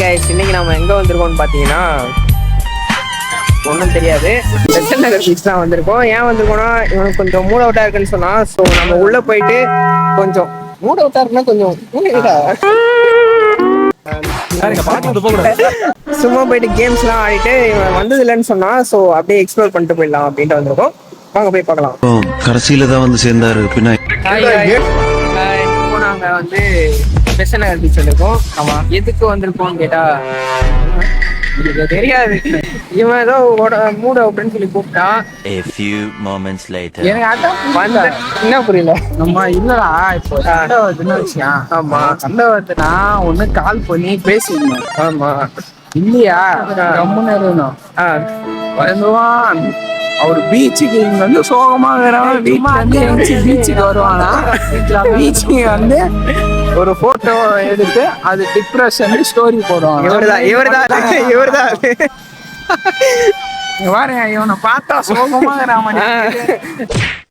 Guys, இன்னைக்கு நம்ம எங்க வந்திருக்கோம்னு பாத்தீங்கன்னா ஒன்றும் தெரியாது. பெசன்ட் நகர் பீச் தான் வந்திருக்கோம். ஏன் வந்திருக்கோம்னா இவனுக்கு கொஞ்சம் மூட் அவுட்டா இருக்குன்னு சொன்னா, ஸோ நம்ம உள்ள போயிட்டு கொஞ்சம் மூட் அவுட்டா இருக்குன்னா கொஞ்சம் சும்மா போயிட்டு கேம்ஸ்லாம் ஆடிட்டு இவன் வந்தது இல்லைன்னு சொன்னா, ஸோ அப்படியே எக்ஸ்ப்ளோர் பண்ணிட்டு போயிடலாம் அப்படின்ட்டு வந்திருக்கோம். வாங்க போய் பார்க்கலாம். கடைசியில தான் வந்து சேர்ந்தாரு. பின்ன இப்போ நாங்க வந்து பெசன்ட் நகர் பீச் வந்திருக்கோம். ஆமா, எதுக்கு வந்திருக்கோம்னு கேட்டா தெரியாது. இவன் ஏதோ மூட் அவுட்னு சொல்லி கூப்பிட்டா. A few moments later. எனக்கு அதான் என்ன புரியல. நம்ம இல்லடா இப்போ சண்டை வருதுன்னு வச்சுக்கேன். ஆமா, சண்டை வருதுன்னா ஒண்ணு கால் பண்ணி பேசிக்கணும். ஆமா இல்லையா கம்முன்னு இருக்கணும். வருவான் அவர் பீச்சுக்கு இங்க வந்து சோகமா இருக்கிறவன் வீட்டுல இருந்து பீச்சுக்கு வருவானா, பீச்சுக்கு வந்து ஒரு போட்டோ எடுத்து அது டிப்ரெஷன் ஸ்டோரி போடுவாங்க. இவர்தான் பாருங்க, இவனை பார்த்தா சோகமா இருக்கிறான்.